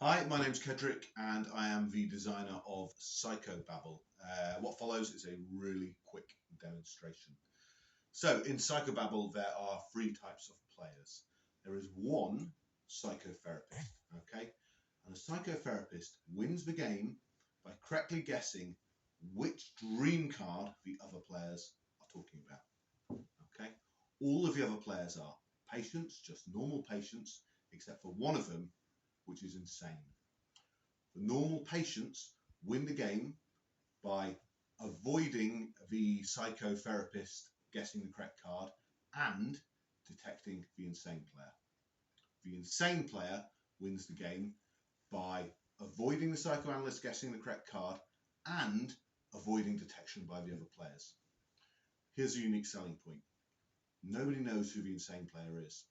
Hi, my name's Kedrick and I am the designer of Psychobabble. What follows is a really quick demonstration. So in Psychobabble there are three types of players. There is one psychotherapist, okay? And a psychotherapist wins the game by correctly guessing which dream card the other players are talking about, okay? All of the other players are patients, just normal patients, except for one of them, which is insane. The normal patients win the game by avoiding the psychotherapist guessing the correct card and detecting the insane player. The insane player wins the game by avoiding the psychoanalyst guessing the correct card and avoiding detection by the other players. Here's a unique selling point. Nobody knows who the insane player is,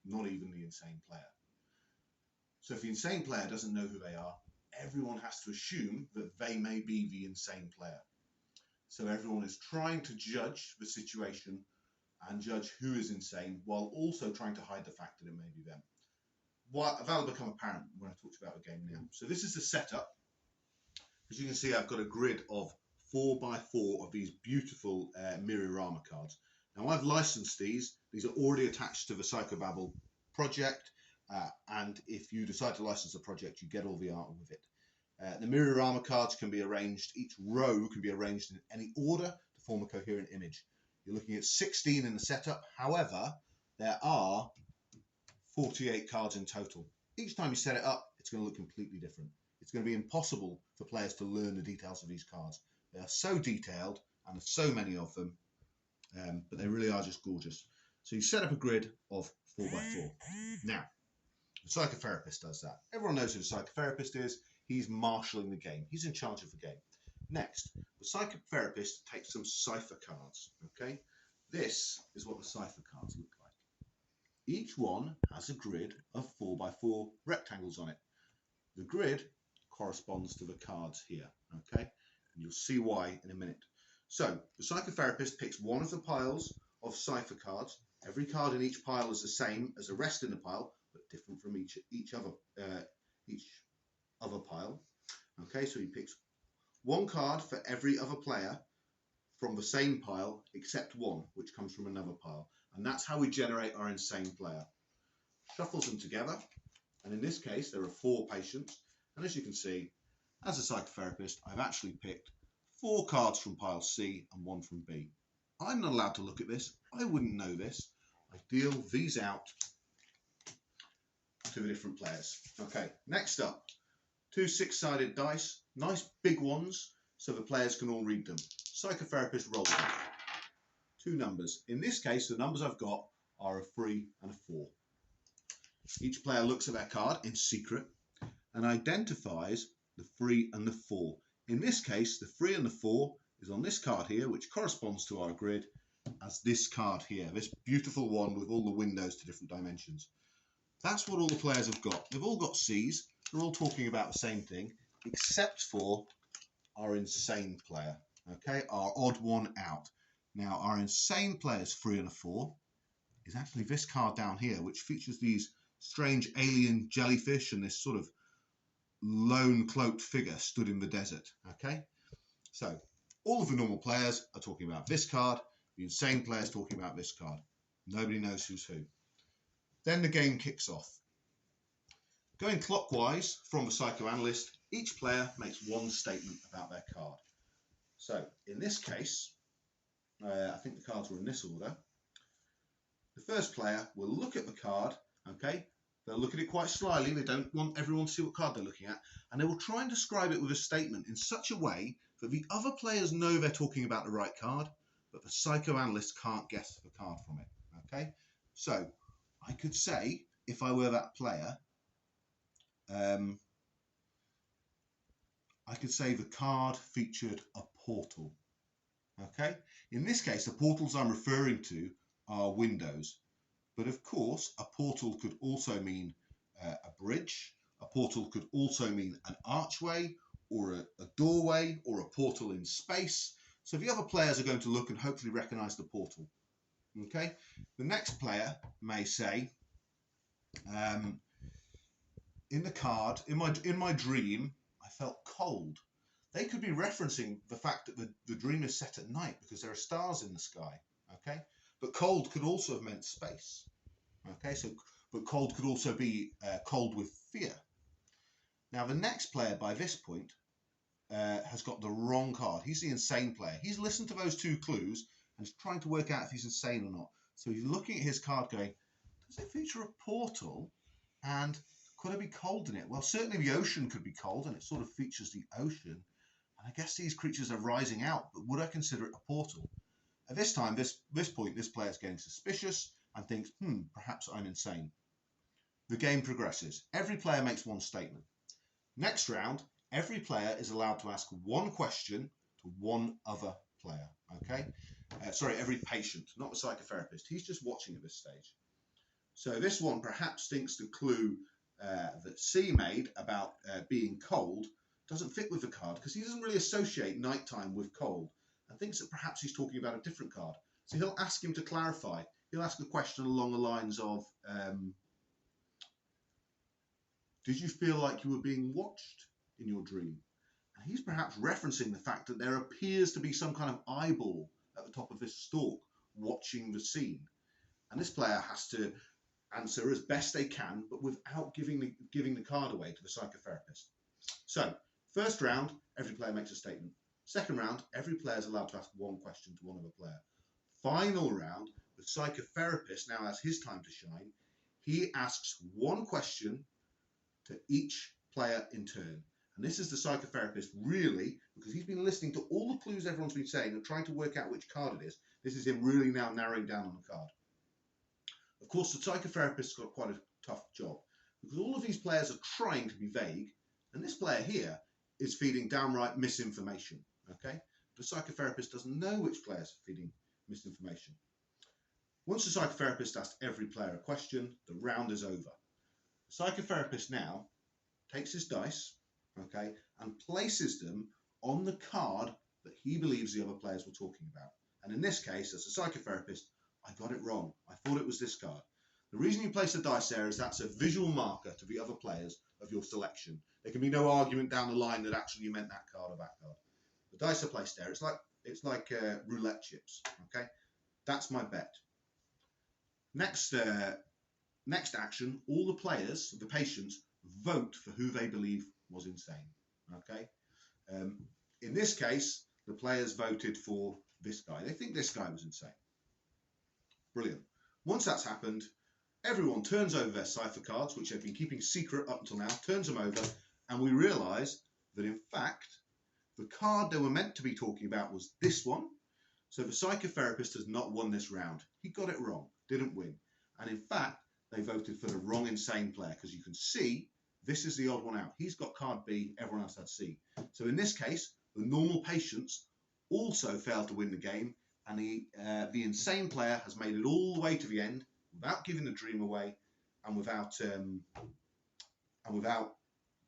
not even the insane player. So if the insane player doesn't know who they are, everyone has to assume that they may be the insane player. So everyone is trying to judge the situation and judge who is insane while also trying to hide the fact that it may be them. That'll become apparent when I talk about the game now. So this is the setup. As you can see, I've got a grid of 4x4 of these beautiful Mirrorama cards. Now I've licensed these. These are already attached to the Psychobabble project. And if you decide to license a project, you get all the art with it. The Mirrorama cards can be arranged, each row can be arranged in any order to form a coherent image. You're looking at 16 in the setup. However, there are 48 cards in total. Each time you set it up, it's going to look completely different. It's going to be impossible for players to learn the details of these cards. They are so detailed, and there's so many of them, but they really are just gorgeous. So you set up a grid of 4x4. Now, the psychotherapist does that. Everyone knows who the psychotherapist is. He's marshalling the game. He's in charge of the game. Next, the psychotherapist takes some cipher cards. Okay, this is what the cipher cards look like. Each one has a grid of 4x4 rectangles on it. The grid corresponds to the cards here. Okay, and you'll see why in a minute. So the psychotherapist picks one of the piles of cipher cards. Every card in each pile is the same as the rest in the pile, but different from each other pile. Okay, so he picks one card for every other player from the same pile except one, which comes from another pile. And that's how we generate our insane player. Shuffles them together, and in this case there are 4 patients. And as you can see, as a psychotherapist, I've actually picked 4 cards from pile C and 1 from B. I'm not allowed to look at this. I wouldn't know this. I deal these out to the different players. Okay, next up, 2 6-sided dice, nice big ones, so the players can all read them. Psychotherapist rolls them. 2 numbers. In this case, the numbers I've got are a 3 and a 4. Each player looks at their card in secret and identifies the 3 and the 4. In this case, the 3 and the 4 is on this card here, which corresponds to our grid as this card here, this beautiful one with all the windows to different dimensions. That's what all the players have got. They've all got C's. They're all talking about the same thing, except for our insane player, okay? Our odd one out. Now, our insane player's 3 and a 4 is actually this card down here, which features these strange alien jellyfish and this sort of lone cloaked figure stood in the desert, okay? So, all of the normal players are talking about this card. The insane player's talking about this card. Nobody knows who's who. Then the game kicks off. Going clockwise from the psychoanalyst, each player makes one statement about their card. So, in this case, I think the cards were in this order. The first player will look at the card, okay? They'll look at it quite slyly. They don't want everyone to see what card they're looking at. And they will try and describe it with a statement in such a way that the other players know they're talking about the right card, but the psychoanalyst can't guess the card from it, okay? So, I could say, if I were that player, I could say the card featured a portal, okay? In this case, the portals I'm referring to are windows. But of course, a portal could also mean a bridge. A portal could also mean an archway or a doorway or a portal in space. So the other players are going to look and hopefully recognize the portal. Okay, the next player may say, in the card, in my dream, I felt cold. They could be referencing the fact that the dream is set at night because there are stars in the sky. Okay, but cold could also have meant space. Okay, so but cold could also be cold with fear. Now the next player by this point has got the wrong card. He's the insane player. He's listened to those two clues and is trying to work out if he's insane or not. So he's looking at his card going, does it feature a portal? And could it be cold in it? Well, certainly the ocean could be cold, and it sort of features the ocean. And I guess these creatures are rising out, but would I consider it a portal? At this time, this point, this player is getting suspicious and thinks, perhaps I'm insane. The game progresses. Every player makes one statement. Next round, every player is allowed to ask one question to one other player. Okay? Every patient, not the psychotherapist. He's just watching at this stage. So this one perhaps thinks the clue that C made about being cold doesn't fit with the card because he doesn't really associate nighttime with cold and thinks that perhaps he's talking about a different card. So he'll ask him to clarify. He'll ask a question along the lines of, did you feel like you were being watched in your dream? And he's perhaps referencing the fact that there appears to be some kind of eyeball at the top of this stalk watching the scene. And this player has to answer as best they can, but without giving the card away to the psychotherapist. So, first round, every player makes a statement. Second round, every player is allowed to ask one question to one other player. Final round, the psychotherapist now has his time to shine. He asks one question to each player in turn. And this is the psychotherapist really, because he's been listening to all the clues everyone's been saying and trying to work out which card it is. This is him really now narrowing down on the card. Of course, the psychotherapist's got quite a tough job because all of these players are trying to be vague, and this player here is feeding downright misinformation. Okay, the psychotherapist doesn't know which players are feeding misinformation. Once the psychotherapist asked every player a question, the round is over. The psychotherapist now takes his dice, okay, and places them on the card that he believes the other players were talking about. And in this case, as a psychotherapist, I got it wrong. I thought it was this card. The reason you place the dice there is that's a visual marker to the other players of your selection. There can be no argument down the line that actually you meant that card or that card. The dice are placed there. It's like roulette chips. Okay, that's my bet. Next action, all the players, the patients, vote for who they believe was insane. Okay, in this case, the players voted for this guy. They think this guy was insane. Brilliant. Once that's happened, everyone turns over their cipher cards, which they've been keeping secret up until now, turns them over, and we realise that in fact, the card they were meant to be talking about was this one. So the psychotherapist has not won this round. He got it wrong, didn't win. And in fact, they voted for the wrong insane player because you can see this is the odd one out. He's got card B, everyone else had C. So in this case, the normal patients also failed to win the game, and the insane player has made it all the way to the end without giving the dream away and without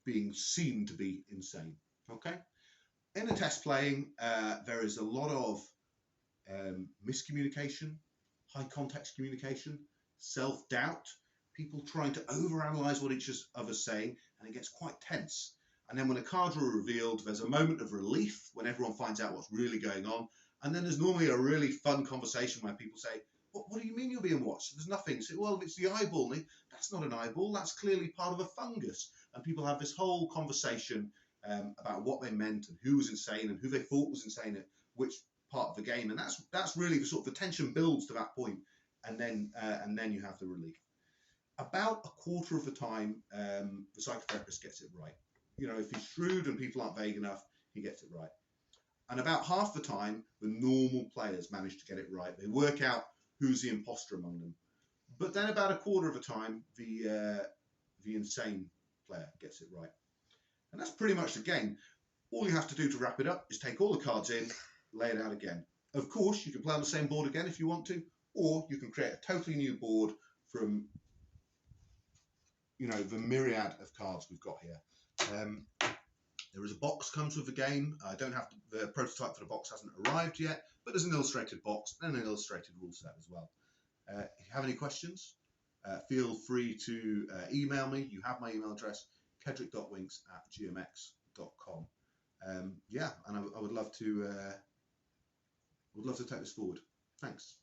being seen to be insane. Okay. In the test playing, there is a lot of miscommunication, high context communication, self-doubt, people trying to overanalyze what each other's saying, and it gets quite tense. And then when the cards are revealed, there's a moment of relief when everyone finds out what's really going on. And then there's normally a really fun conversation where people say, what do you mean you're being watched? There's nothing. Say, well, it's the eyeball. That's not an eyeball. That's clearly part of a fungus. And people have this whole conversation about what they meant and who was insane and who they thought was insane at which part of the game. And that's really the sort of the tension builds to that point. And then you have the relief. About a quarter of the time, the psychotherapist gets it right. You know, if he's shrewd and people aren't vague enough, he gets it right. And about half the time, the normal players manage to get it right. They work out who's the imposter among them. But then about a quarter of the time, the insane player gets it right. And that's pretty much the game. All you have to do to wrap it up is take all the cards in, lay it out again. Of course, you can play on the same board again if you want to, or you can create a totally new board from, you know, the myriad of cards we've got here. There is a box comes with the game. I don't have the prototype for the box hasn't arrived yet, but there's an illustrated box and an illustrated rule set as well. If you have any questions, Feel free to email me. You have my email address, kedrick.winks@gmx.com. Yeah, and I would love to take this forward. Thanks.